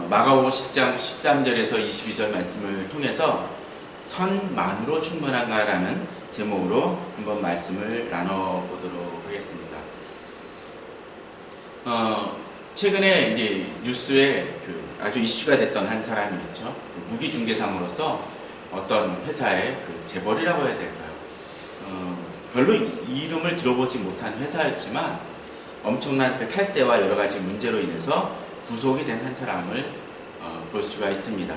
마가복음 10장 13절에서 22절 말씀을 통해서 선만으로 충분한가라는 제목으로 한번 말씀을 나눠보도록 하겠습니다. 최근에 이제 뉴스에 아주 이슈가 됐던 한 사람이 있죠. 무기중개상으로서 어떤 회사의 재벌이라고 해야 될까요? 별로 이름을 들어보지 못한 회사였지만 엄청난 탈세와 여러 가지 문제로 인해서 구속이 된 한 사람을 볼 수가 있습니다.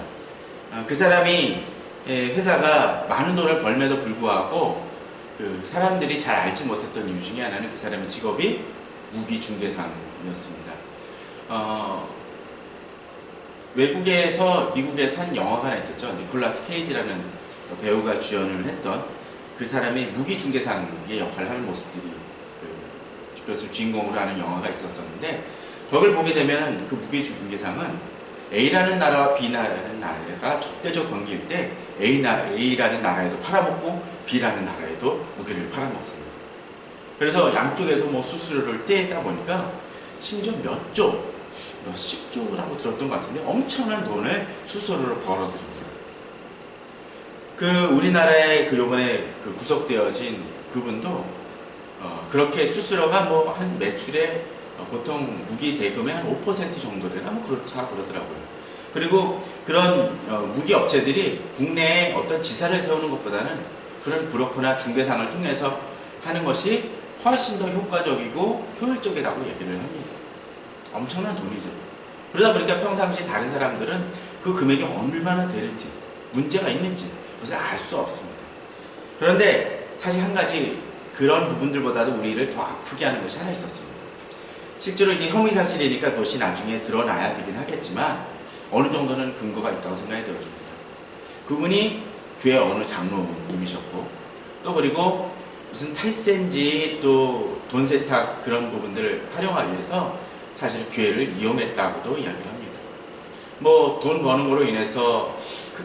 그 사람이 회사가 많은 돈을 벌면도 불구하고 사람들이 잘 알지 못했던 이유 중에 하나는 그 사람의 직업이 무기중개상이었습니다. 외국에서 미국에서 한 영화가 하나 있었죠. 니콜라스 케이지라는 배우가 주연을 했던 그 사람이 무기중개상의 역할을 하는 모습들이 그것을 주인공으로 하는 영화가 있었었는데, 거기를 보게 되면 그 무기중개상은 A라는 나라와 B라는 나라가 적대적 관계일 때 A라는 나라에도 팔아먹고 B라는 나라에도 무기를 팔아먹습니다. 그래서 양쪽에서 수수료를 떼다 보니까 심지어 몇십 조라고 들었던 것 같은데 엄청난 돈을 수수료로 벌어들입니다. 우리나라에 요번에 구속되어진 그분도 그렇게 수수료가 한 매출에 보통 무기 대금의 한 5% 정도래나 그렇다 그러더라고요. 그리고 그런 무기 업체들이 국내에 어떤 지사를 세우는 것보다는 그런 브로커나 중개상을 통해서 하는 것이 훨씬 더 효과적이고 효율적이라고 얘기를 합니다. 엄청난 돈이죠. 그러다 보니까 평상시 다른 사람들은 그 금액이 얼마나 되는지, 문제가 있는지 그것을 알 수 없습니다. 그런데 사실 한 가지 그런 부분들보다도 우리를 더 아프게 하는 것이 하나 있었습니다. 실제로 이게 허위사실이니까 그것이 나중에 드러나야 되긴 하겠지만 어느 정도는 근거가 있다고 생각이 되어집니다. 그분이 교회 어느 장로님이셨고, 또 그리고 무슨 탈세인지 또 돈 세탁 그런 부분들을 활용하기 위해서 사실 교회를 이용했다고도 이야기를 합니다. 돈 버는 거로 인해서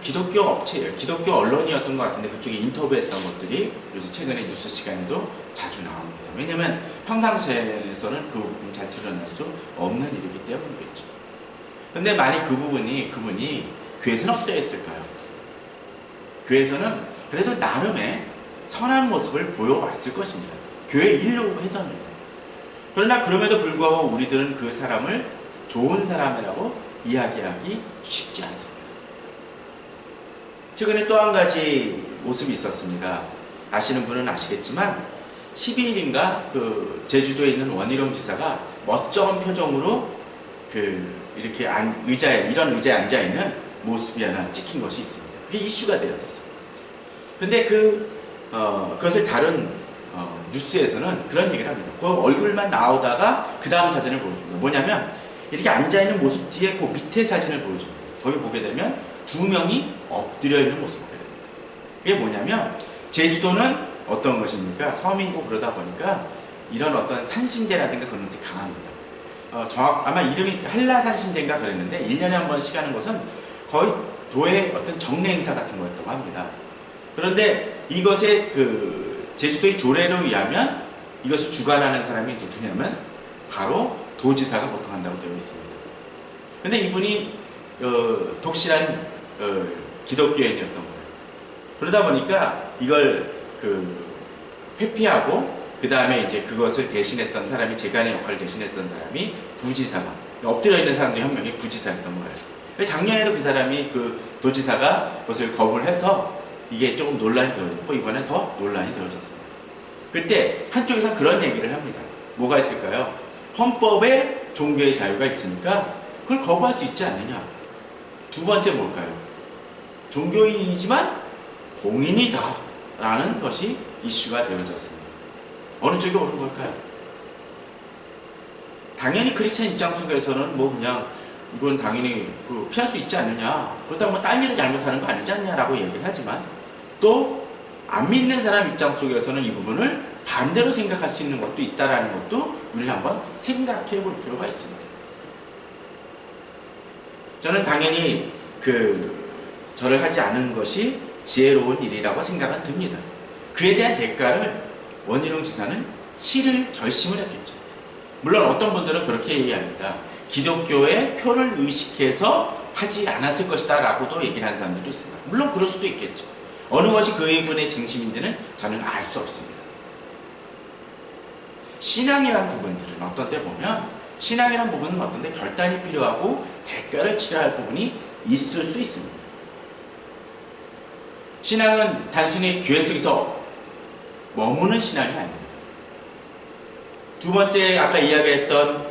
기독교 업체예요. 기독교 언론이었던 것 같은데 그쪽에 인터뷰했던 것들이 요새 최근에 뉴스 시간에도 자주 나옵니다. 왜냐면 평상시에서는 그 부분이 잘 드러날 수 없는 일이기 때문이겠죠. 근데 만약 그분이 교회에서는 어떠했을까요? 교회에서는 그래도 나름의 선한 모습을 보여왔을 것입니다. 교회 일로 해서는. 그러나 그럼에도 불구하고 우리들은 그 사람을 좋은 사람이라고 이야기하기 쉽지 않습니다. 최근에 또 한 가지 모습이 있었습니다. 아시는 분은 아시겠지만 12일인가 제주도에 있는 원희룡 지사가 멀쩡한 표정으로 이렇게 이런 의자에 앉아있는 모습이 하나 찍힌 것이 있습니다. 그게 이슈가 되어졌어요. 근데 그것을 다룬 뉴스에서는 그런 얘기를 합니다. 그 얼굴만 나오다가 그 다음 사진을 보여줍니다. 뭐냐면 이렇게 앉아있는 모습 뒤에 그 밑에 사진을 보여줍니다. 거기 보게 되면 두 명이 엎드려 있는 모습을 보게 됩니다. 그게 뭐냐면 제주도는 어떤 것입니까? 섬이고 그러다 보니까 이런 어떤 산신제라든가 그런 것들이 강합니다. 아마 이름이 한라산신제인가 그랬는데 1년에 한 번씩 하는 것은 거의 도의 어떤 정례 행사 같은 거였다고 합니다. 그런데 이것의 제주도의 조례로 의하면 이것을 주관하는 사람이 누구냐면 바로 도지사가 보통 한다고 되어 있습니다. 근데 이분이 독실한 기독교인이었던 거예요. 그러다 보니까 이걸 회피하고 그 다음에 이제 그것을 대신했던 사람이, 재간의 역할을 대신했던 사람이 부지사가, 엎드려 있는 사람들이 한 명이 부지사였던 거예요. 작년에도 그 사람이 도지사가 그것을 거부를 해서 이게 조금 논란이 되어졌고 이번에 더 논란이 되어졌습니다. 그때 한쪽에서 그런 얘기를 합니다. 뭐가 있을까요? 헌법에 종교의 자유가 있으니까 그걸 거부할 수 있지 않느냐. 두 번째 뭘까요? 종교인이지만 공인이다 라는 것이 이슈가 되어졌습니다. 어느 쪽이 옳은 걸까요? 당연히 크리스찬 입장 속에서는 그냥 이건 당연히 피할 수 있지 않느냐, 그렇다고 딴 일을 잘못하는 거 아니지 않냐라고 얘기를 하지만 또 안 믿는 사람 입장 속에서는 이 부분을 반대로 생각할 수 있는 것도 있다라는 것도 우리는 한번 생각해 볼 필요가 있습니다. 저는 당연히 절을 하지 않은 것이 지혜로운 일이라고 생각은 듭니다. 그에 대한 대가를 원희룡 지사는 치를 결심을 했겠죠. 물론 어떤 분들은 그렇게 얘기합니다. 기독교의 표를 의식해서 하지 않았을 것이다 라고도 얘기를 하는 사람들도 있습니다. 물론 그럴 수도 있겠죠. 어느 것이 그분의 진심인지는 저는 알 수 없습니다. 신앙이라는 부분들은 어떤 때 보면 신앙이라는 부분은 어떤 때 결단이 필요하고 대가를 치러야 할 부분이 있을 수 있습니다. 신앙은 단순히 교회 속에서 머무는 신앙이 아닙니다. 두 번째 아까 이야기했던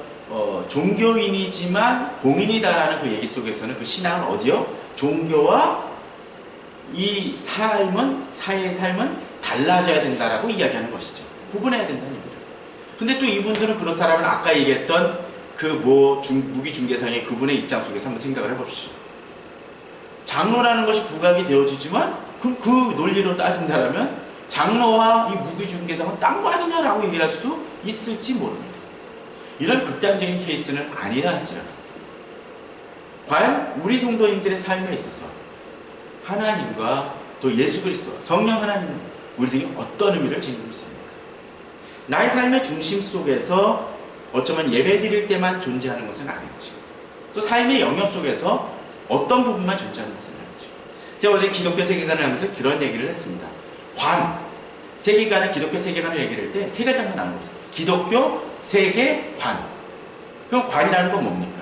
종교인이지만 공인이다라는 그 얘기 속에서는 그 신앙은 어디요? 종교와 이 삶은 사회의 삶은 달라져야 된다라고 이야기하는 것이죠. 구분해야 된다는 얘기를. 근데 또 이분들은 그렇다라면 아까 얘기했던 그 무기중개상의 그분의 입장 속에서 한번 생각을 해봅시다. 장로라는 것이 부각이 되어지지만 그럼 그 논리로 따진다라면 장로와 이 무기중개상은 딴 거 아니냐라고 얘기를 할 수도 있을지 모릅니다. 이런 극단적인 케이스는 아니라 할지라도 과연 우리 성도님들의 삶에 있어서 하나님과 또 예수 그리스도 성령 하나님은 우리에게 어떤 의미를 지니고 있습니까? 나의 삶의 중심 속에서 어쩌면 예배 드릴 때만 존재하는 것은 아닌지, 또 삶의 영역 속에서 어떤 부분만 존재하는 것은 아닌지. 제가 어제 기독교 세계관을 하면서 그런 얘기를 했습니다. 세계관을 기독교 세계관을 얘기를 할 때 세 가지만 나누는 거죠. 기독교 세계관. 그럼 관이라는 건 뭡니까?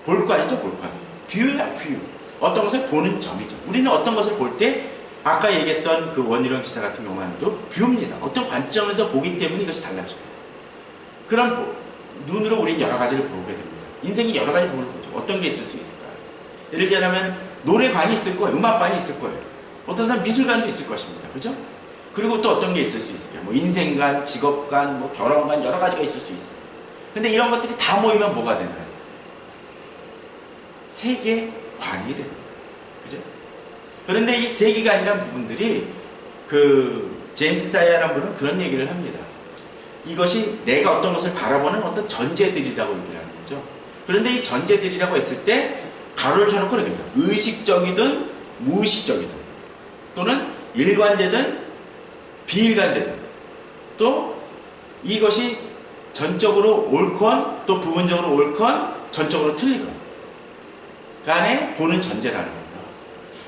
볼관이죠, 볼관. 뷰야, 뷰. 어떤 것을 보는 점이죠. 우리는 어떤 것을 볼 때 아까 얘기했던 그 원희룡 기사 같은 경우에도 뷰입니다. 어떤 관점에서 보기 때문에 이것이 달라집니다. 그런 눈으로 우리는 여러 가지를 보게 됩니다. 인생이 여러 가지 부분을 보죠. 어떤 게 있을 수 있을까요? 예를 들자면 노래관이 있을 거예요. 음악관이 있을 거예요. 어떤 사람 미술관도 있을 것입니다. 그죠? 그리고 또 어떤 게 있을 수 있을까요? 뭐 인생관, 직업관, 뭐 결혼관 여러 가지가 있을 수 있어요. 근데 이런 것들이 다 모이면 뭐가 되나요? 세계관이 됩니다. 그죠? 그런데 이 세계관이라는 부분들이 그 제임스 사이어라는 분은 그런 얘기를 합니다. 이것이 내가 어떤 것을 바라보는 어떤 전제들이라고 얘기를 하는 거죠. 그런데 이 전제들이라고 했을 때 가로를 쳐놓고 그렇게 됩니다. 의식적이든 무의식적이든 또는 일관되든 비일관되든 또 이것이 전적으로 옳건 또 부분적으로 옳건 전적으로 틀리건 간에 보는 전제라는 겁니다.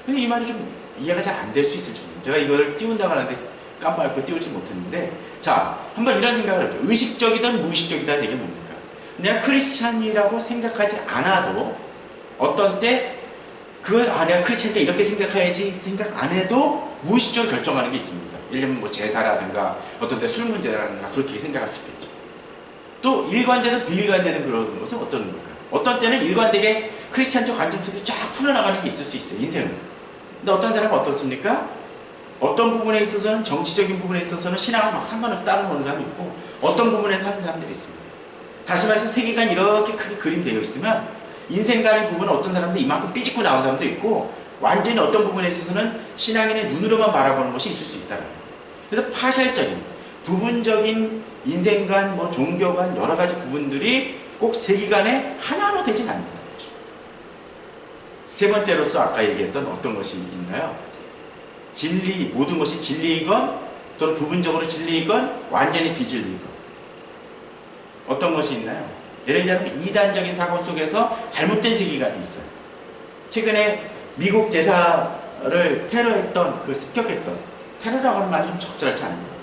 근데 이 말이 좀 이해가 잘 안 될 수 있을 정도입니다. 제가 이걸 띄운다고 하는데 깜빡이고 띄우지 못했는데, 자, 한번 이런 생각을 해볼게요. 의식적이든 무의식적이다 이게 뭡니까? 내가 크리스찬이라고 생각하지 않아도 어떤 때 내가 크리스찬이니까 이렇게 생각해야지 생각 안 해도 무의식적으로 결정하는 게 있습니다. 예를 들면 뭐 제사라든가 어떤 때 술 문제라든가 그렇게 생각할 수 있겠죠. 또 일관되든 비일관되든 그런 것은 어떤 겁니까? 어떤 때는 일관되게 크리스찬적 관점 속에 쫙 풀어나가는 게 있을 수 있어요. 인생은. 근데 어떤 사람은 어떻습니까? 어떤 부분에 있어서는 정치적인 부분에 있어서는 신앙을 막 상관없이 따라오는 사람이 있고 어떤 부분에서 하는 사람들이 있습니다. 다시 말해서 세계관이 이렇게 크게 그림되어 있으면 인생관의 부분은 어떤 사람들이 이만큼 삐집고 나온 사람도 있고 완전히 어떤 부분에 있어서는 신앙인의 눈으로만 바라보는 것이 있을 수 있다는 거예요. 그래서 파셜적인 부분적인 인생관, 뭐 종교관 여러 가지 부분들이 꼭 세계관의 하나로 되진 않는다는 거죠. 세 번째로서 아까 얘기했던 어떤 것이 있나요? 진리, 모든 것이 진리이건 또는 부분적으로 진리이건 완전히 비진리이건 어떤 것이 있나요? 예를 들면 이단적인 사고 속에서 잘못된 세계관이 있어요. 최근에 미국 대사를 습격했던 테러라고 하는 말이 좀 적절하지 않은 것 같아요.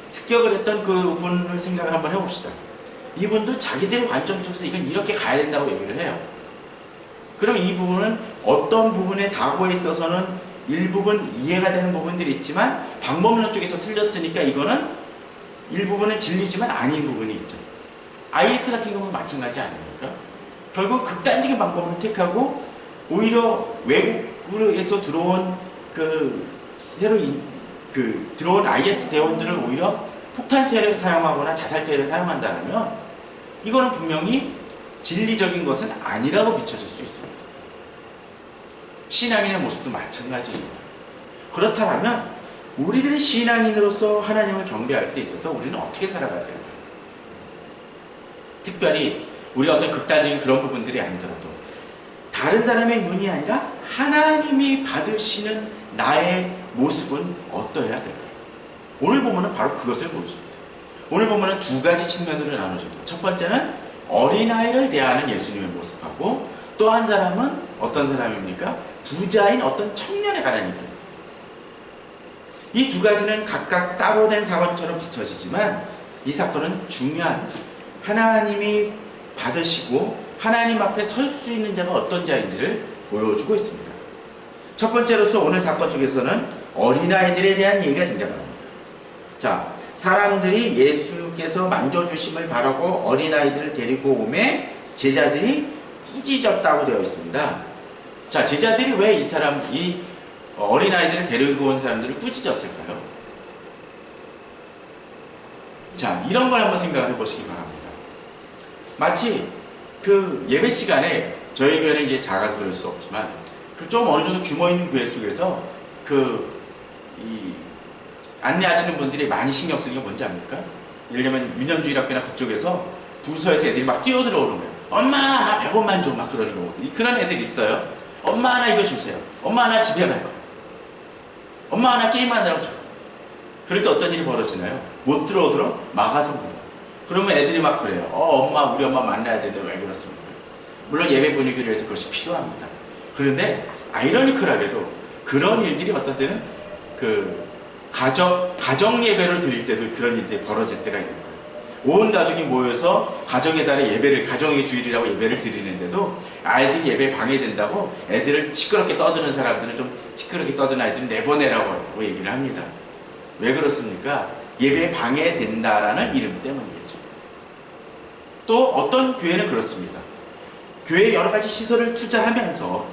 습격을 했던 그 분을 생각을 한번 해봅시다. 이분도 자기들의 관점 속에서 이건 이렇게 가야 된다고 얘기를 해요. 그럼 이 부분은 어떤 부분의 사고에 있어서는 일부분 이해가 되는 부분들이 있지만 방법론 쪽에서 틀렸으니까 이거는 일부분은 진리지만 아닌 부분이 있죠. IS 같은 경우는 마찬가지 아닙니까? 결국 극단적인 방법을 택하고 오히려 외국에서 들어온 들어온 IS 대원들을 오히려 폭탄 테러를 사용하거나 자살 테러를 사용한다면 이거는 분명히 진리적인 것은 아니라고 비춰질 수 있습니다. 신앙인의 모습도 마찬가지입니다. 그렇다면 우리들은 신앙인으로서 하나님을 경배할 때 있어서 우리는 어떻게 살아가야 되나요? 특별히 우리가 어떤 극단적인 그런 부분들이 아니더라도 다른 사람의 눈이 아니라 하나님이 받으시는 나의 모습은 어떠해야 될까요? 오늘 보면은 바로 그것을 보여줍니다. 오늘 보면은 두 가지 측면으로 나눠집니다. 첫 번째는 어린아이를 대하는 예수님의 모습하고, 또 한 사람은 어떤 사람입니까? 부자인 어떤 청년에 관한 얘기입니다. 이 두 가지는 각각 따로 된 사건처럼 비춰지지만 이 사건은 중요한, 하나님이 받으시고 하나님 앞에 설 수 있는 자가 어떤 자인지를 보여주고 있습니다. 첫 번째로서 오늘 사건 속에서는 어린아이들에 대한 얘기가 등장합니다. 자, 사람들이 예수께서 만져주심을 바라고 어린아이들을 데리고 오매 제자들이 꾸짖었다고 되어 있습니다. 자, 제자들이 왜 이 어린아이들을 데리고 온 사람들을 꾸짖었을까요? 자, 이런 걸 한번 생각을 해보시기 바랍니다. 마치 그 예배 시간에, 저희 교회는 이제 작아서 그럴 수 없지만 좀 어느 정도 규모 있는 교회 속에서 안내하시는 분들이 많이 신경 쓰는 게 뭔지 압니까? 예를 들면 유년주일학교나 그쪽에서 부서에서 애들이 막 뛰어들어오는 거예요. 엄마 나 100원만 줘, 막 그러는 거거든요. 그런 애들이 있어요. 엄마 나 이거 주세요. 엄마 나 집에 갈 거. 엄마 나 게임하느라고 줘. 그럴 때 어떤 일이 벌어지나요? 못 들어오도록 막아섭니다. 그러면 애들이 막 그래요. 엄마, 우리 엄마 만나야 되는데 왜 그렇습니까? 물론 예배 분위기를 위해서 그것이 필요합니다. 그런데 아이러니컬하게도 그런 일들이 어떤 때는 가정 예배를 드릴 때도 그런 일들이 벌어질 때가 있는 거예요. 온 가족이 모여서 가정의 달에 예배를, 가정의 주일이라고 예배를 드리는데도 아이들이 예배에 방해된다고 애들을 시끄럽게 떠드는 사람들은, 좀 시끄럽게 떠드는 아이들은 내보내라고 얘기를 합니다. 왜 그렇습니까? 예배에 방해된다라는 이름 때문이겠죠. 또 어떤 교회는 그렇습니다. 교회에 여러 가지 시설을 투자하면서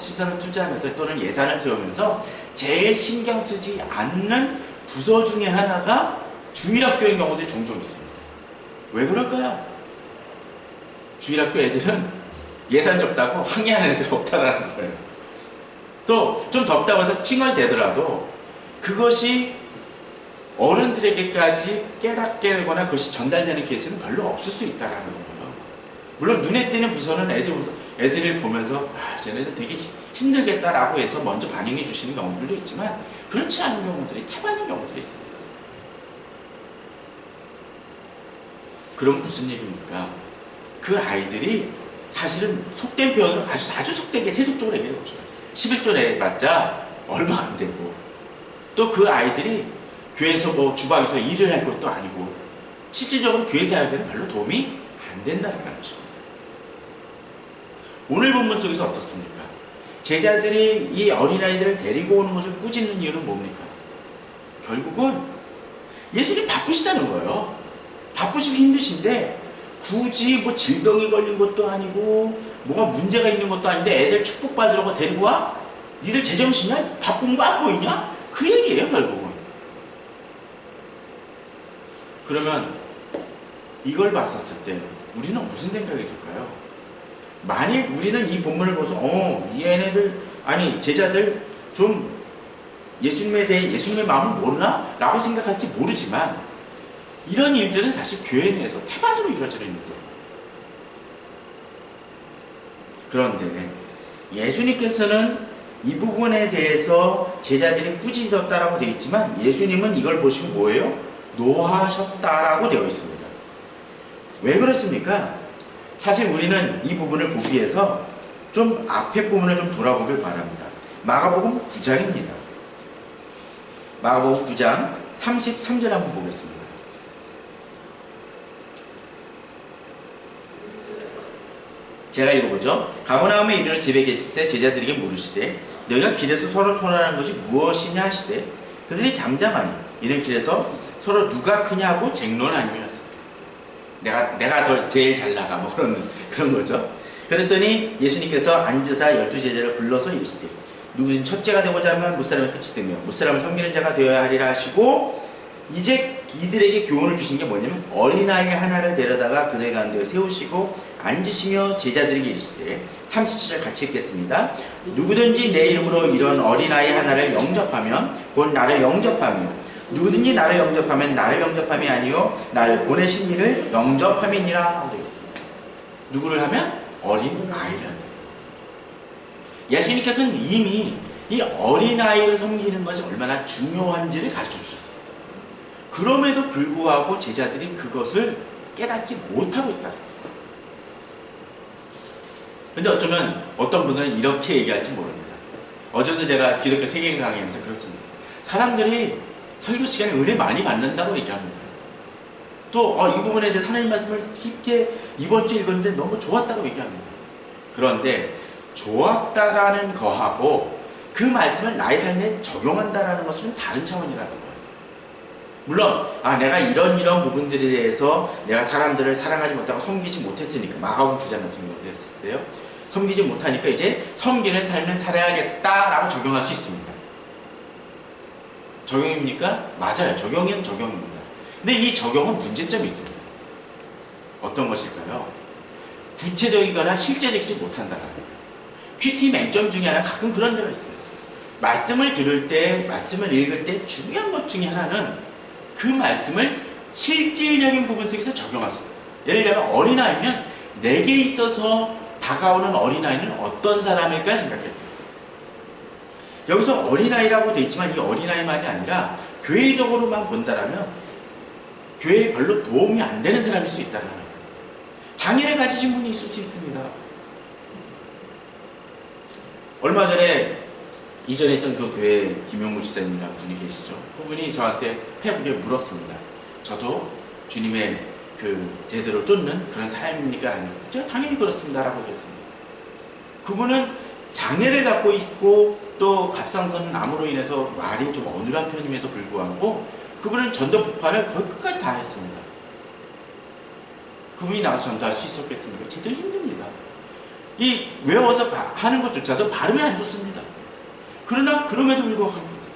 또는 예산을 세우면서 제일 신경 쓰지 않는 부서 중에 하나가 주일학교인 경우들이 종종 있습니다. 왜 그럴까요? 주일학교 애들은 예산 적다고 항의하는 애들이 없다라는 거예요. 또 좀 덥다고 해서 칭얼대더라도 그것이 어른들에게까지 깨닫게 되거나 그것이 전달되는 케이스는 별로 없을 수 있다는 거예요. 물론 눈에 띄는 부서는 애들을 보면서 쟤네들 되게 힘들겠다라고 해서 먼저 반영해 주시는 경우들도 있지만, 그렇지 않은 경우들이 태반인 경우들이 있습니다. 그럼 무슨 얘기입니까? 그 아이들이 사실은 속된 표현으로 아주 속되게 세속적으로 얘기해 봅시다. 11조 내봤자 얼마 안 되고, 또 그 아이들이 교회에서 주방에서 일을 할 것도 아니고 실질적으로 교회 사역에는 별로 도움이 안 된다는 것입니다. 오늘 본문 속에서 어떻습니까? 제자들이 이 어린아이들을 데리고 오는 것을 꾸짖는 이유는 뭡니까? 결국은 예수님 바쁘시다는 거예요. 바쁘시고 힘드신데 굳이 질병이 걸린 것도 아니고 뭐가 문제가 있는 것도 아닌데 애들 축복받으려고 데리고 와? 니들 제정신이야? 바쁜 거 안 보이냐? 그 얘기예요, 결국은. 그러면 이걸 봤었을 때 우리는 무슨 생각이 들까요? 만일 우리는 이 본문을 보면서 제자들 좀 예수님에 대해, 예수님의 마음을 모르나? 라고 생각할지 모르지만 이런 일들은 사실 교회 내에서 태반으로 이루어지는 일들입니다. 그런데 예수님께서는 이 부분에 대해서 제자들이 꾸짖었다라고 되어 있지만 예수님은 이걸 보시고 뭐예요? 노하셨다라고 되어 있습니다. 왜 그렇습니까? 사실 우리는 이 부분을 보기 위해서 좀 앞에 부분을 좀 돌아보길 바랍니다. 마가복음 9장입니다. 마가복음 9장 33절 한번 보겠습니다. 제가 읽어보죠. 가버나움에 이르러 집에 계실 때 제자들에게 물으시되 너희가 길에서 서로 토론하는 것이 무엇이냐 하시되 그들이 잠잠하니 이는 길에서 서로 누가 크냐고 쟁론하니였습니다. 내가 더 제일 잘 나가 그런 거죠. 그랬더니 예수님께서 앉으사 12제자를 불러서 이르시되 누구든 첫째가 되고자 하면 무사람의 끝이 되며 무사람을 섬기는 자가 되어야 하리라 하시고, 이제 이들에게 교훈을 주신 게 뭐냐면 어린아이 하나를 데려다가 그들 가운데 세우시고 앉으시며 제자들에게 이르시되 37절 같이 읽겠습니다. 누구든지 내 이름으로 이런 어린아이 하나를 영접하면 곧 나를 영접하며 누구든지 나를 영접하면 나를 영접함이 아니요 나를 보내신 이를 영접함이니라 하고 되겠습니다. 누구를 하면? 어린아이를 한다. 예수님께서는 이미 이 어린아이를 섬기는 것이 얼마나 중요한지를 가르쳐 주셨습니다. 그럼에도 불구하고 제자들이 그것을 깨닫지 못하고 있다는 겁니다. 근데 어쩌면 어떤 분은 이렇게 얘기할지 모릅니다. 어제도 제가 기독교 세계 강의하면서 그렇습니다. 사람들이 설교 시간에 은혜 많이 받는다고 얘기합니다. 또 이 부분에 대해서 하나님 말씀을 깊게 이번 주 읽었는데 너무 좋았다고 얘기합니다. 그런데 좋았다라는 거하고 그 말씀을 나의 삶에 적용한다라는 것은 다른 차원이라는 거예요. 물론 내가 이런 부분들에 대해서 내가 사람들을 사랑하지 못하고 섬기지 못했으니까, 마가복음 9장 같은 경우도 했을 때요, 섬기지 못하니까 이제 섬기는 삶을 살아야겠다라고 적용할 수 있습니다. 적용입니까? 맞아요. 적용은 적용입니다. 근데 이 적용은 문제점이 있습니다. 어떤 것일까요? 구체적이거나 실제적이지 못한다라는 거예요. 큐티 맹점 중에 하나 가끔 그런 데가 있어요. 말씀을 들을 때, 말씀을 읽을 때 중요한 것 중에 하나는 그 말씀을 실질적인 부분 속에서 적용할 수 있어요. 예를 들면 어린아이면 내게 있어서 다가오는 어린아이는 어떤 사람일까 생각해요. 여기서 어린아이라고 돼 있지만 이 어린아이만이 아니라 교회적으로만 본다라면 교회에 별로 도움이 안 되는 사람일 수 있다는 거예요. 장애를 가지신 분이 있을 수 있습니다. 얼마 전에 이전에 있던 그 교회 김용무 지사님이라는 분이 계시죠. 그분이 저한테 페북에 물었습니다. 저도 주님의 그 제대로 쫓는 그런 사람입니까? 아니요. 제가 당연히 그렇습니다 라고 했습니다. 그분은 장애를 갖고 있고 또 갑상선 암으로 인해서 말이 좀 어눌한 편임에도 불구하고 그분은 전도 폭발을 거의 끝까지 다 했습니다. 그분이 나와서 전도할 수 있었겠습니까? 제대로 힘듭니다. 이 외워서 하는 것조차도 발음이 안 좋습니다. 그러나 그럼에도 불구하고 합니다.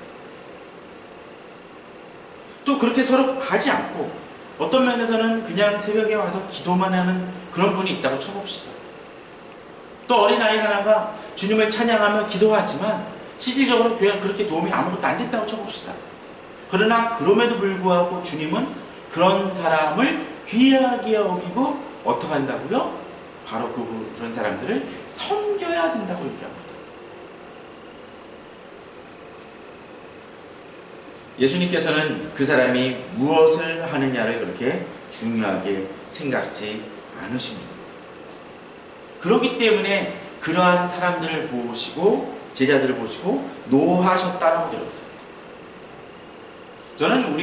또 그렇게 서로 하지 않고 어떤 면에서는 그냥 새벽에 와서 기도만 하는 그런 분이 있다고 쳐봅시다. 또 어린아이 하나가 주님을 찬양하며 기도하지만 실질적으로 교회가 그렇게 도움이 아무것도 안 됐다고 쳐봅시다. 그러나 그럼에도 불구하고 주님은 그런 사람을 귀하게 여기고 어떻게 한다고요? 바로 그런 사람들을 섬겨야 된다고 얘기합니다. 예수님께서는 그 사람이 무엇을 하느냐를 그렇게 중요하게 생각지 않으십니다. 그렇기 때문에 그러한 사람들을 보시고 제자들을 보시고 노하셨다라고 되어 있습니다. 저는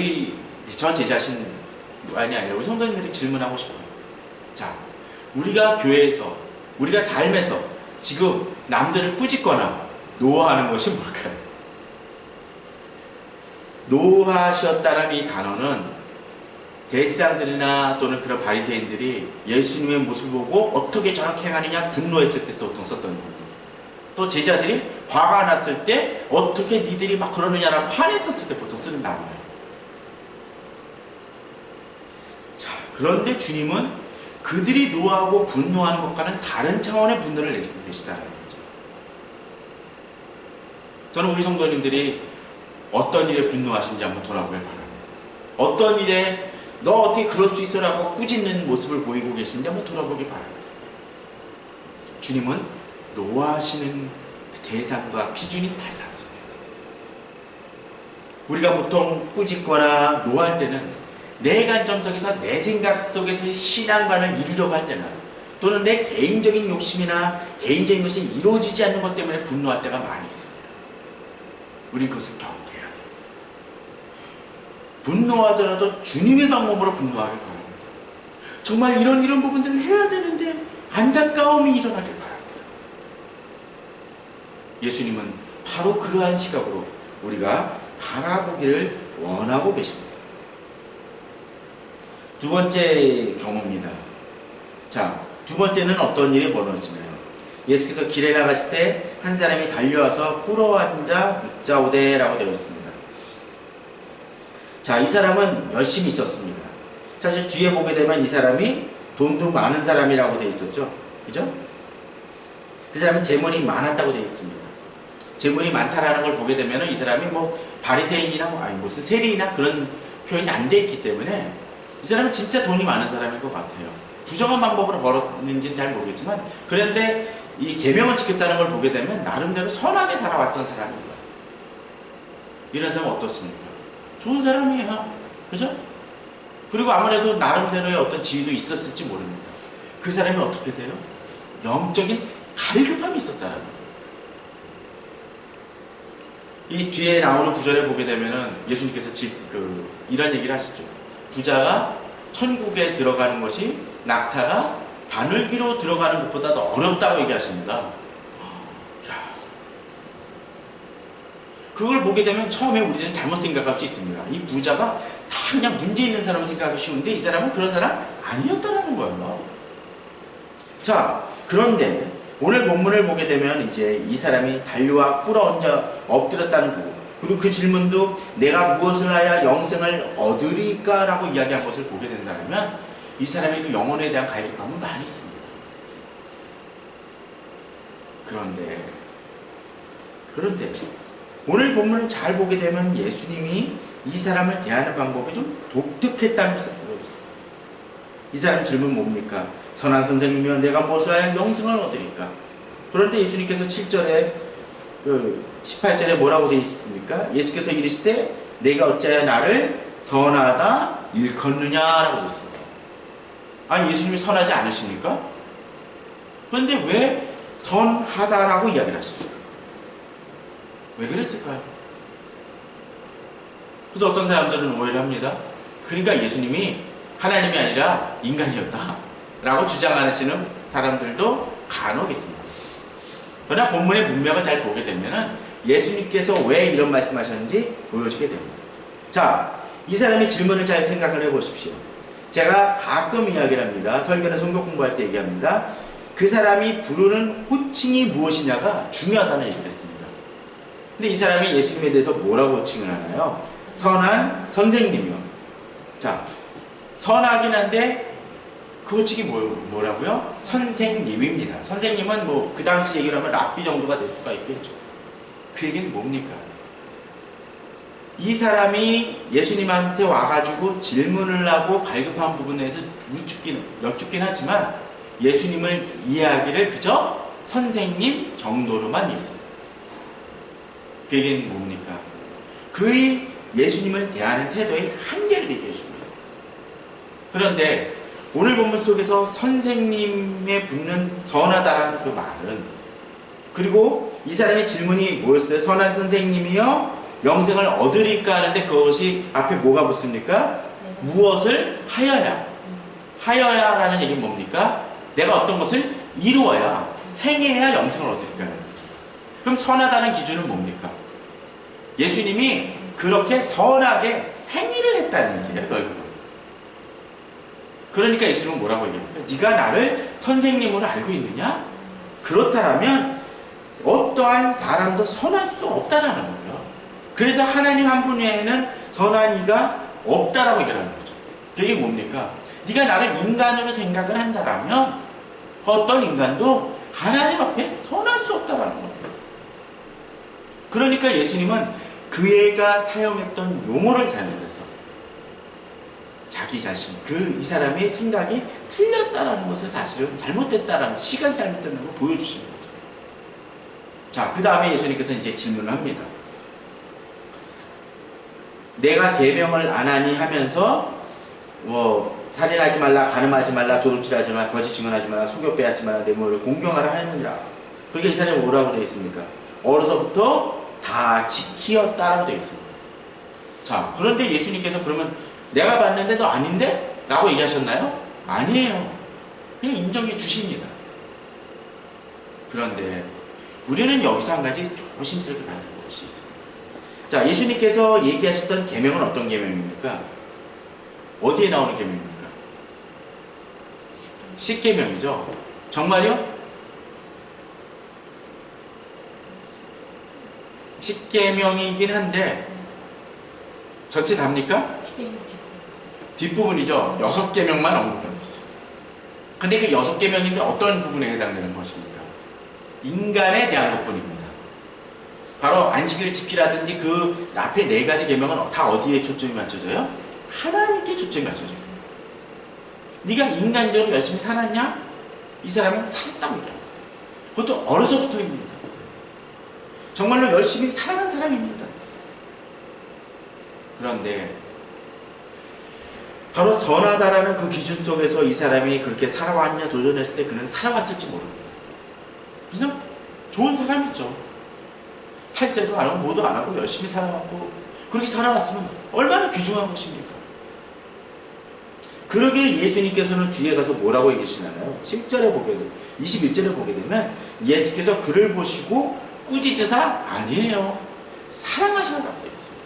저 제 자신만이 아니라 우리 성도님들이 질문하고 싶어요. 자, 우리가 교회에서 우리가 삶에서 지금 남들을 꾸짖거나 노하는 것이 뭘까요? 노하셨다라는 이 단어는 대제사장들이나 또는 그런 바리새인들이 예수님의 모습을 보고 어떻게 저렇게 하느냐 분노했을 때 보통 썼던 겁니다. 또 제자들이 화가 났을 때 어떻게 니들이 막 그러느냐라고 화냈었을 때 보통 쓰는 단어예요. 자, 그런데 주님은 그들이 노하고 분노하는 것과는 다른 차원의 분노를 내시고 계시다는 거죠. 저는 우리 성도님들이 어떤 일에 분노하시는지 한번 돌아보길 바랍니다. 어떤 일에 너 어떻게 그럴 수 있어라고 꾸짖는 모습을 보이고 계신지 한번 돌아보길 바랍니다. 주님은 노하시는 그 대상과 기준이 달랐습니다. 우리가 보통 꾸짖거나 노할 때는 내 관점 속에서 내 생각 속에서 신앙관을 이루려고 할 때나 또는 내 개인적인 욕심이나 개인적인 것이 이루어지지 않는 것 때문에 분노할 때가 많이 있습니다. 우린 그것을 경계해야 됩니다. 분노하더라도 주님의 방법으로 분노하길 바랍니다. 정말 이런 부분들을 해야 되는데 안타까움이 일어나길 바랍니다. 예수님은 바로 그러한 시각으로 우리가 바라보기를 원하고 계십니다. 두 번째 경우입니다. 자, 두 번째는 어떤 일이 벌어지나요? 예수께서 길에 나가실 때 한 사람이 달려와서 꿇어앉아 묻자오되라고 되어 있습니다. 자, 이 사람은 열심히 있었습니다. 사실 뒤에 보게 되면 이 사람이 돈도 많은 사람이라고 되어 있었죠. 그죠? 그 사람은 재물이 많았다고 되어 있습니다. 재물이 많다라는 걸 보게 되면 이 사람이 뭐 바리새인이나 무슨 세리나 그런 표현이 안 돼 있기 때문에 이 사람은 진짜 돈이 많은 사람일 것 같아요. 부정한 방법으로 벌었는지는 잘 모르겠지만 그런데 이 계명을 지켰다는 걸 보게 되면 나름대로 선하게 살아왔던 사람인 거예요. 이런 사람은 어떻습니까? 좋은 사람이에요. 그죠? 그리고 아무래도 나름대로의 어떤 지위도 있었을지 모릅니다. 그 사람이 어떻게 돼요? 영적인 갈급함이 있었다라는 거예요. 이 뒤에 나오는 구절에 보게 되면은 예수님께서 이런 얘기를 하시죠. 부자가 천국에 들어가는 것이 낙타가 바늘기로 들어가는 것보다 더 어렵다고 얘기하십니다. 그걸 보게 되면 처음에 우리는 잘못 생각할 수 있습니다. 이 부자가 다 그냥 문제 있는 사람을 생각하기 쉬운데 이 사람은 그런 사람 아니었다라는 거예요. 자, 그런데 오늘 본문을 보게 되면 이제 이 사람이 달려와 꿇어앉아 엎드렸다는 부분, 그리고 그 질문도 내가 무엇을 하여 영생을 얻으리까? 라고 이야기한 것을 보게 된다면 이 사람의 그 영혼에 대한 갈급함은 많이 있습니다. 그런데 오늘 본문을 잘 보게 되면 예수님이 이 사람을 대하는 방법이 좀 독특했다는 것을 보고 있습니다. 이 사람 질문 뭡니까? 선한 선생님이여 내가 무엇을 하여 영생을 얻으리까? 그런데 예수님께서 7절에 18절에 뭐라고 되어 있습니까? 예수께서 이르시되 내가 어찌하여 나를 선하다 일컫느냐라고 되어 있습니다. 아니 예수님이 선하지 않으십니까? 그런데 왜 선하다라고 이야기를 하십니까? 왜 그랬을까요? 그래서 어떤 사람들은 오해를 합니다. 그러니까 예수님이 하나님이 아니라 인간이었다 라고 주장하시는 사람들도 간혹 있습니다. 그러나 본문의 문맥을 잘 보게 되면 예수님께서 왜 이런 말씀하셨는지 보여주게 됩니다. 자, 이 사람의 질문을 잘 생각을 해보십시오. 제가 가끔 이야기를 합니다. 설교나 성경 공부할 때 얘기합니다. 그 사람이 부르는 호칭이 무엇이냐가 중요하다는 얘기를 했습니다. 근데 이 사람이 예수님에 대해서 뭐라고 호칭을 하나요? 선한 선생님이요. 자, 선하긴 한데 그 호칭이 뭐라고요? 선생님입니다. 선생님은 뭐 그 당시 얘기를 하면 랍비 정도가 될 수가 있겠죠. 그 얘기는 뭡니까? 이 사람이 예수님한테 와가지고 질문을 하고 갈급한 부분에서 여쭙긴 하지만 예수님을 이해하기를 그저 선생님 정도로만 했습니다. 그 얘기는 뭡니까? 그의 예수님을 대하는 태도의 한계를 얘기해 줍니다. 그런데 오늘 본문 속에서 선생님에 붙는 선하다라는 그 말은, 그리고 이 사람의 질문이 뭐였어요? 선한 선생님이여 영생을 얻으리까 하는데 그것이 앞에 뭐가 붙습니까? 무엇을 하여야. 하여야라는 얘기는 뭡니까? 내가 어떤 것을 이루어야, 행해야 영생을 얻으리까 하는 거죠. 그럼 선하다는 기준은 뭡니까? 예수님이 그렇게 선하게 행위를 했다는 얘기예요. 결국은. 그러니까 예수님은 뭐라고 얘기합니까? 네가 나를 선생님으로 알고 있느냐? 그렇다면 어떠한 사람도 선할 수 없다라는 거예요. 그래서 하나님 한 분 외에는 선한 이가 없다라고 얘기하는 거죠. 그게 뭡니까? 네가 나를 인간으로 생각을 한다라면 어떤 인간도 하나님 앞에 선할 수 없다라는 거예요. 그러니까 예수님은 그 애가 사용했던 용어를 사용해서 자기 자신, 이 사람의 생각이 틀렸다라는 것을 사실은 잘못됐다라는, 시간이 잘못됐다는 걸 보여주시는 거죠. 자, 그 다음에 예수님께서 이제 질문을 합니다. 내가 계명을 안 하니 하면서 살인하지 말라, 간음하지 말라, 도둑질하지 말라, 거짓 증언하지 말라, 속여 빼앗지 말라, 내 몸을 공경하라 하였느니라. 그러니까 이 사람이 뭐라고 되어 있습니까? 어려서부터 다 지키었다라고 되어 있습니다. 자, 그런데 예수님께서 그러면 내가 봤는데 너 아닌데? 라고 얘기하셨나요? 아니에요. 그냥 인정해 주십니다. 그런데 우리는 여기서 한 가지 조심스럽게 봐야 될 것이 있습니다. 자, 예수님께서 얘기하셨던 계명은 어떤 계명입니까? 어디에 나오는 계명입니까? 십계명이죠. 정말요? 십계명이긴 한데 전체 답니까? 뒷부분이죠. 6계명만 언급하고 있어요. 근데 그 6계명인데 어떤 부분에 해당되는 것입니까? 인간에 대한 것뿐입니다. 바로 안식일을 지키라든지 그 앞에 4가지 계명은 다 어디에 초점이 맞춰져요? 하나님께 초점이 맞춰져요. 네가 인간적으로 열심히 살았냐? 이 사람은 살았다고 얘기합니다. 그것도 어려서부터입니다. 정말로 열심히 살아간 사람입니다. 그런데 바로 선하다라는 그 기준 속에서 이 사람이 그렇게 살아왔냐 도전했을 때 그는 살아왔을지 모릅니다. 좋은 사람이죠. 탈세도 안 하고 뭐도 안 하고 열심히 살아왔고 그렇게 살아왔으면 얼마나 귀중한 것입니까? 그러게 예수님께서는 뒤에 가서 뭐라고 얘기하시나요? 7절에 보게 되면 21절에 보게 되면 예수께서 그를 보시고 꾸짖으사 아니에요. 사랑하시라고 되어 있습니다.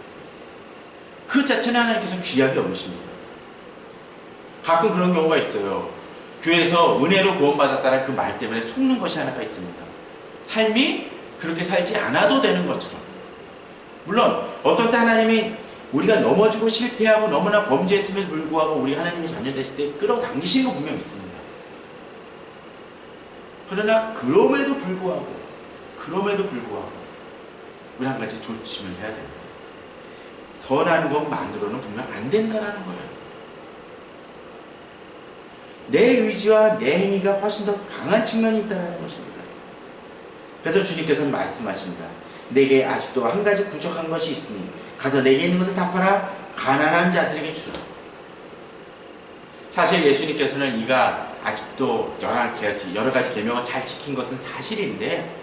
그 자체는 하나님께서 귀하게 여기십니다. 가끔 그런 경우가 있어요. 교회에서 은혜로 구원받았다는 그 말 때문에 속는 것이 하나가 있습니다. 삶이 그렇게 살지 않아도 되는 것처럼. 물론 어떤 때 하나님이 우리가 넘어지고 실패하고 너무나 범죄했음에도 불구하고 우리 하나님의 자녀 됐을 때 끌어당기시는 거 분명 있습니다. 그러나 그럼에도 불구하고 우리 한 가지 조심을 해야 됩니다. 선한 것만으로는 분명 안 된다는 거예요. 내 의지와 내 행위가 훨씬 더 강한 측면이 있다는 것입니다. 그래서 주님께서는 말씀하십니다. 내게 아직도 한 가지 부족한 것이 있으니 가서 내게 있는 것을 다 팔아 가난한 자들에게 주라. 사실 예수님께서는 이가 아직도 여러 가지 계명을 잘 지킨 것은 사실인데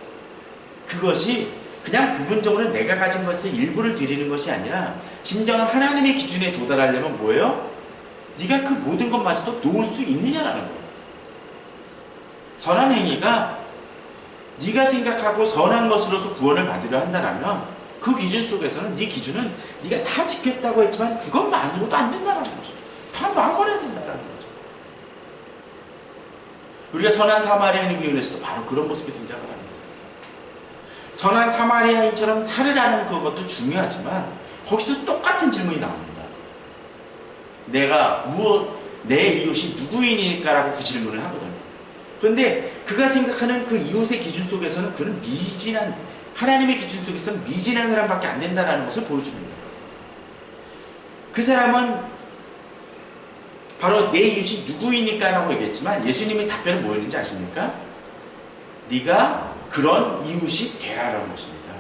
그것이 그냥 부분적으로 내가 가진 것의 일부를 드리는 것이 아니라 진정한 하나님의 기준에 도달하려면 뭐예요? 네가 그 모든 것마저도 놓을 수 있느냐라는 거예요. 선한 행위가 네가 생각하고 선한 것으로서 구원을 받으려 한다면 그 기준 속에서는 네 기준은 네가 다 지켰다고 했지만 그것만으로도 안 된다는 거죠. 다 놔버려야 된다는 거죠. 우리가 선한 사마리아인의 비유에서도 바로 그런 모습이 등장을 합니다. 선한 사마리아인처럼 살으라는 그것도 중요하지만 거기서 똑같은 질문이 나옵니다. 내 이웃이 누구이니까라고 그 질문을 하거든요. 그런데 그가 생각하는 그 이웃의 기준 속에서는 그는 하나님의 기준 속에서는 미진한 사람밖에 안 된다는 것을 보여줍니다. 그 사람은 바로 내 이웃이 누구이니까 라고 얘기했지만 예수님의 답변은 뭐였는지 아십니까? 네가 그런 이웃이 되라라는 것입니다.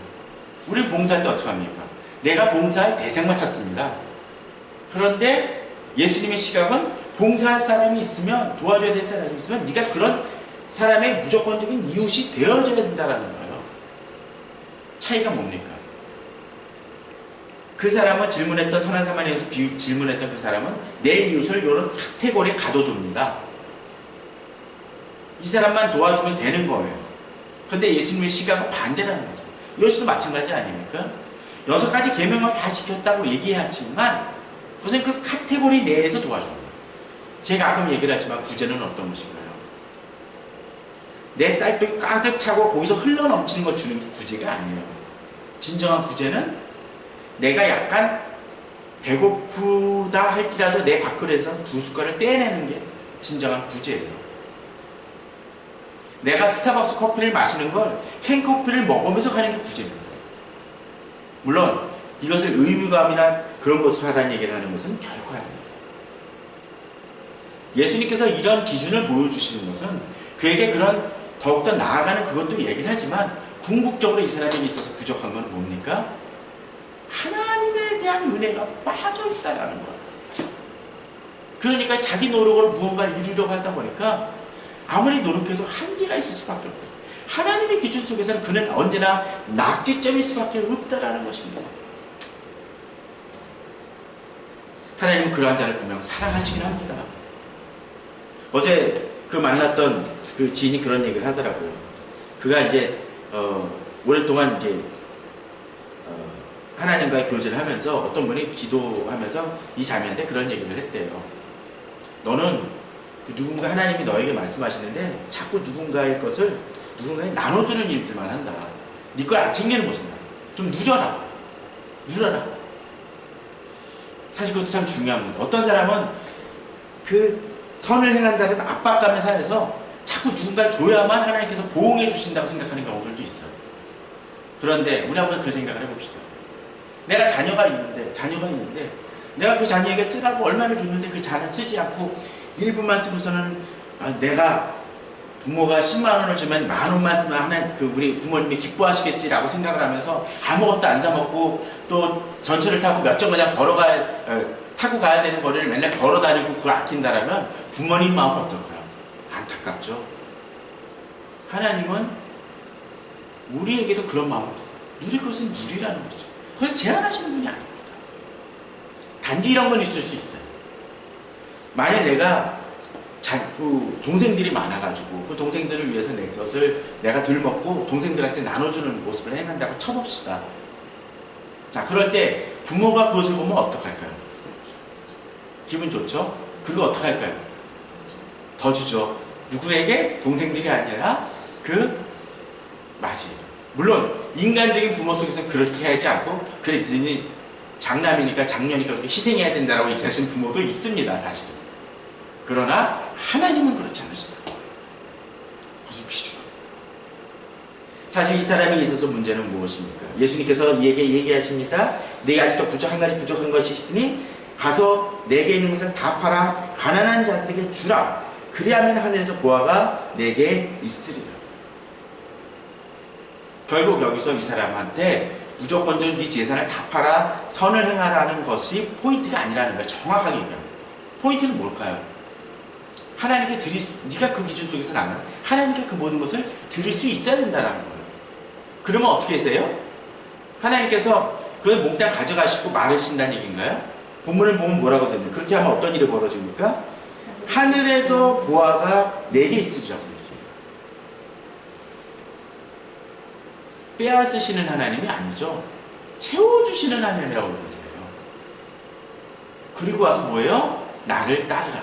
우리 봉사할 때 어떻게 합니까? 내가 봉사할 대상만 찾습니다. 그런데 예수님의 시각은 봉사할 사람이 있으면 도와줘야 될 사람이 있으면 네가 그런 사람의 무조건적인 이웃이 되어줘야 된다는 거예요. 차이가 뭡니까? 그 사람을 질문했던 선한 사마리아에서 질문했던 그 사람은 내 이웃을 이런 카테고리에 가둬둡니다. 이 사람만 도와주면 되는 거예요. 그런데 예수님의 시각은 반대라는 거죠. 이것도 마찬가지 아닙니까? 6가지 계명을 다 지켰다고 얘기하지만 그것은 그 카테고리 내에서 도와줍니다. 제가 가끔 얘기를 하지만 구제는 어떤 것인가요? 내 쌀떡이 가득 차고 거기서 흘러넘치는 거 주는 게 구제가 아니에요. 진정한 구제는 내가 약간 배고프다 할지라도 내 밥그릇에서 2숟갈을 떼내는 게 진정한 구제예요. 내가 스타벅스 커피를 마시는 걸 캔커피를 먹으면서 가는 게 구제입니다. 물론 이것을 의무감이나 그런 것으로 하라는 얘기를 하는 것은 결코 아닙니다. 예수님께서 이런 기준을 보여주시는 것은 그에게 그런 더욱더 나아가는 그것도 얘기를 하지만 궁극적으로 이 사람에게 있어서 부족한 건 뭡니까? 하나님에 대한 은혜가 빠져있다라는 거예요. 그러니까 자기 노력으로 무언가를 이루려고 하다 보니까 아무리 노력해도 한계가 있을 수밖에 없다. 하나님의 기준 속에서는 그는 언제나 낙지점일 수밖에 없다라는 것입니다. 하나님은 그러한 자를 분명 사랑하시긴 합니다. 어제 그 만났던 그 지인이 그런 얘기를 하더라고요. 그가 이제 오랫동안 이제 하나님과의 교제를 하면서 어떤 분이 기도하면서 이 자매한테 그런 얘기를 했대요. 너는 그 누군가 하나님이 너에게 말씀하시는데 자꾸 누군가의 것을 누군가에 나눠주는 일들만 한다. 네 걸 안 챙기는 것이다. 좀 누려라. 사실 그것도 참 중요합니다. 어떤 사람은 그 선을 행한다는 압박감에 사해서 자꾸 누군가를 줘야만 하나님께서 보응해 주신다고 생각하는 경우들도 있어요. 그런데 우리 한번 그 생각을 해봅시다. 내가 자녀가 있는데 내가 그 자녀에게 쓰라고 얼마나 줬는데 그 자녀는 쓰지 않고 일부만 쓰고서는 내가 부모가 10만 원을 주면 10,000원만 쓰면 하나님 우리 부모님이 기뻐하시겠지라고 생각을 하면서 아무것도 안 사 먹고 또 전철을 타고 몇 정거장 타고 가야 되는 거리를 맨날 걸어 다니고 그걸 아낀다라면 부모님 마음은 어떨까요? 안타깝죠. 하나님은 우리에게도 그런 마음이 없어요. 누릴 것은 누리라는 거죠. 그걸 제한하시는 분이 아닙니다. 단지 이런 건 있을 수 있어요. 만약 내가 자꾸 동생들이 많아가지고 그 동생들을 위해서 내 것을 내가 덜 먹고 동생들한테 나눠주는 모습을 행한다고 쳐봅시다. 자, 그럴 때 부모가 그것을 보면 어떡할까요? 기분 좋죠? 그리고 어떡할까요? 더 주죠. 누구에게? 동생들이 아니라 맞아요. 물론 인간적인 부모 속에서는 그렇게 하지 않고 그래 너니 장남이니까 장녀니까 그렇게 희생해야 된다라고 얘기하시는 부모도 있습니다. 사실은. 그러나 하나님은 그렇지 않으시다. 무슨 귀중합니다. 사실 이 사람에 있어서 문제는 무엇입니까? 예수님께서 이에게 얘기하십니다. 내게 아직도 한 가지 부족한 것이 있으니 가서 내게 있는 것을 다 팔아 가난한 자들에게 주라. 그리하면 하늘에서 보화가 내게 있으리라. 결국 여기서 이 사람한테 무조건적으로 네 재산을 다 팔아 선을 행하라는 것이 포인트가 아니라는 거예요. 정확하게 얘기하면. 포인트는 뭘까요? 하나님께 네가 그 기준 속에서 나면 하나님께 그 모든 것을 드릴 수 있어야 된다는 거예요. 그러면 어떻게 하세요? 하나님께서 그걸 몽땅 가져가시고 마르신다는 얘기인가요? 본문을 보면 뭐라고 되는데 그렇게 하면 어떤 일이 벌어집니까? 하늘에서 보화가 내게 있으리라고 했습니다. 빼앗으시는 하나님이 아니죠. 채워주시는 하나님이라고 그러거든요. 그리고 와서 뭐예요? 나를 따르라.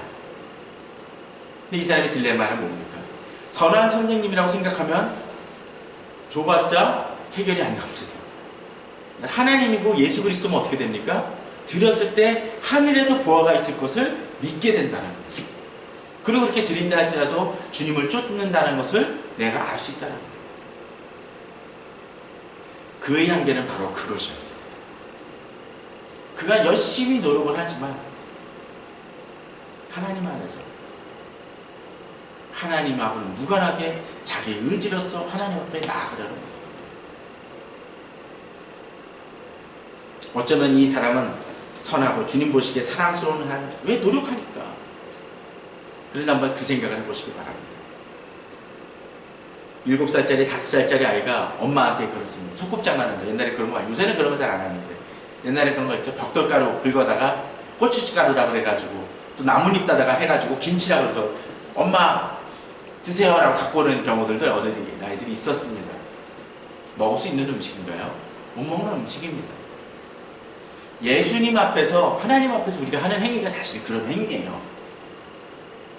근데 이 사람의 딜레마는 뭡니까? 선한 선생님이라고 생각하면 줘봤자 해결이 안 나옵니다. 하나님이고 예수 그리스도면 어떻게 됩니까? 드렸을 때 하늘에서 보화가 있을 것을 믿게 된다는 거죠. 그리고 그렇게 드린다 할지라도 주님을 쫓는다는 것을 내가 알 수 있다는 거예요. 그의 한계는 바로 그것이었습니다. 그가 열심히 노력을 하지만 하나님 안에서 하나님하고는 무관하게 자기의 의지로서 하나님 앞에 나아가려는 것입니다. 어쩌면 이 사람은 선하고 주님 보시기에 사랑스러운 하나님, 왜 노력하니까? 그런데 한번 그 생각을 해보시기 바랍니다. 7살짜리 5살짜리 아이가 엄마한테 그렇습니다. 소꿉장난한다. 옛날에 그런 거 요새는 그런 거 잘 안 하는데 옛날에 그런 거 있죠. 벽돌가루 긁어다가 고춧가루라 그래가지고 또 나뭇잎 따다가 해가지고 김치라고 해서 엄마 드세요 라고 갖고 오는 경우들도 어린 아이들이 있었습니다. 먹을 수 있는 음식인가요? 못 먹는 음식입니다. 예수님 앞에서 하나님 앞에서 우리가 하는 행위가 사실 그런 행위예요.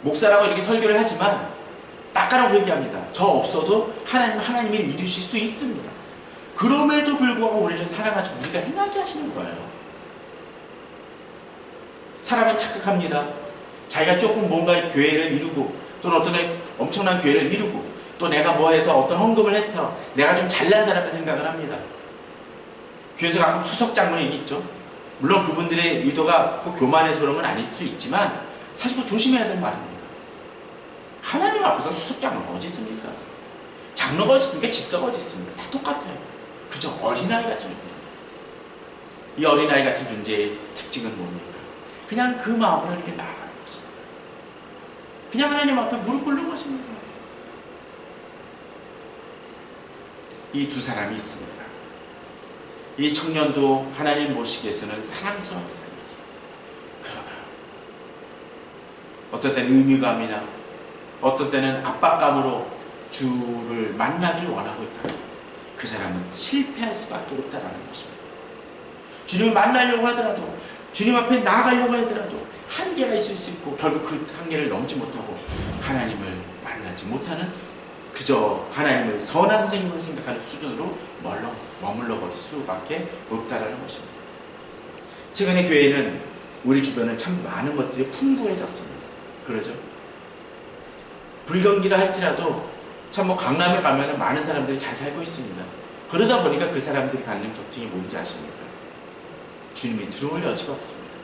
목사라고 이렇게 설교를 하지만 닦아라고 얘기합니다. 저 없어도 하나님이 이루실 수 있습니다. 그럼에도 불구하고 우리를 사랑하시고 우리가 행하게 하시는 거예요. 사람은 착각합니다. 자기가 조금 뭔가 교회를 이루고 또는 어떤 엄청난 교회를 이루고 또 내가 뭐 해서 어떤 헌금을 해서 내가 좀 잘난 사람을 생각을 합니다. 교회에서 가끔 수석장로는 얘기 있죠. 물론 그분들의 의도가 꼭 교만해서 그런 건 아닐 수 있지만 사실 그 조심해야 될 말입니다. 하나님 앞에서 수석장로가 어디 있습니까? 장로가 어디 있습니까? 집사가 어디 있습니까? 다 똑같아요. 그저 어린아이 같은 존재. 이 어린아이 같은 존재의 특징은 뭡니까? 그냥 그 마음으로 이렇게 나아가는 것입니다. 그냥 하나님 앞에 무릎 꿇는 것입니다. 이 두 사람이 있습니다. 이 청년도 하나님 보시기에서는 사랑스러운 사람이었습니다. 그러나 어떤 때는 의미감이나 어떤 때는 압박감으로 주를 만나기를 원하고 있다. 그 사람은 실패할 수밖에 없다는 것입니다. 주님을 만나려고 하더라도 주님 앞에 나아가려고 하더라도 한계가 있을 수 있고 결국 그 한계를 넘지 못하고 하나님을 만나지 못하는 그저 하나님을 선한 선생님으로 생각하는 수준으로 머물러 버릴 수밖에 없다라는 것입니다. 최근에 교회는 우리 주변은 참 많은 것들이 풍부해졌습니다. 그러죠? 불경기를 할지라도 참 강남에 가면 많은 사람들이 잘 살고 있습니다. 그러다 보니까 그 사람들이 갖는 특징이 뭔지 아십니까? 주님이 들어올 여지가 없습니다.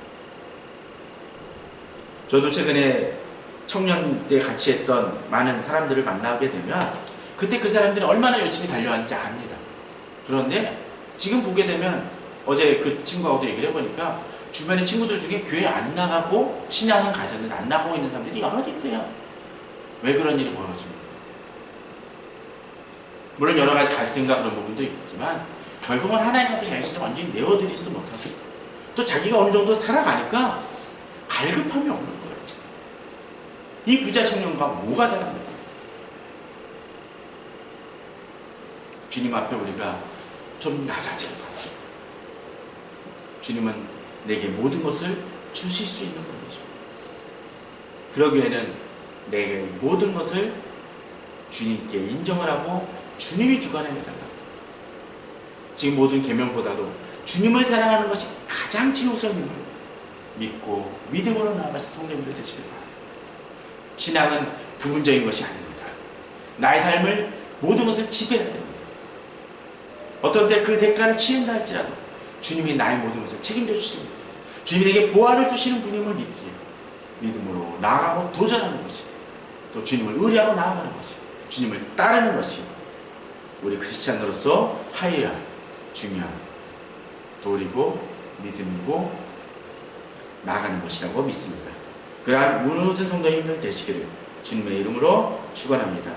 저도 최근에 청년 때 같이 했던 많은 사람들을 만나게 되면 그때 그 사람들이 얼마나 열심히 달려왔는지 압니다. 그런데 지금 보게 되면 어제 그 친구하고도 얘기를 해보니까 주변의 친구들 중에 교회 안 나가고 신앙은 가졌는데 안 나가고 있는 사람들이 여럿 있대요. 왜 그런 일이 벌어집니까? 물론 여러 가지 갈등과 그런 부분도 있지만 결국은 하나님 앞에 자신을 완전히 내어드리지도 못하고 또 자기가 어느 정도 살아가니까 갈급함이 없는 거예요. 이 부자 청년과 뭐가 다른 거예요? 주님 앞에 우리가 좀 낮아지는 거예요. 주님은 내게 모든 것을 주실 수 있는 분이죠. 그러기 위해는 내게 모든 것을 주님께 인정을 하고 주님이 주관해달라고. 지금 모든 계명보다도 주님을 사랑하는 것이 가장 최우선임을 믿고 믿음으로 나아가신 성도님들 되시길 바랍니다. 신앙은 부분적인 것이 아닙니다. 나의 삶을 모든 것을 지배해야 됩니다. 어떤 때 그 대가를 치른다 할지라도 주님이 나의 모든 것을 책임져 주십니다. 주님이 내게 보화를 주시는 분임을 믿기에 믿음으로 나아가고 도전하는 것이, 또 주님을 의뢰하고 나아가는 것이, 주님을 따르는 것이 우리 크리스찬으로서 하여야 할 중요한 도리고 믿음이고 나아가는 것이라고 믿습니다. 그러한 모든 성도님들 되시기를 주님의 이름으로 축원합니다.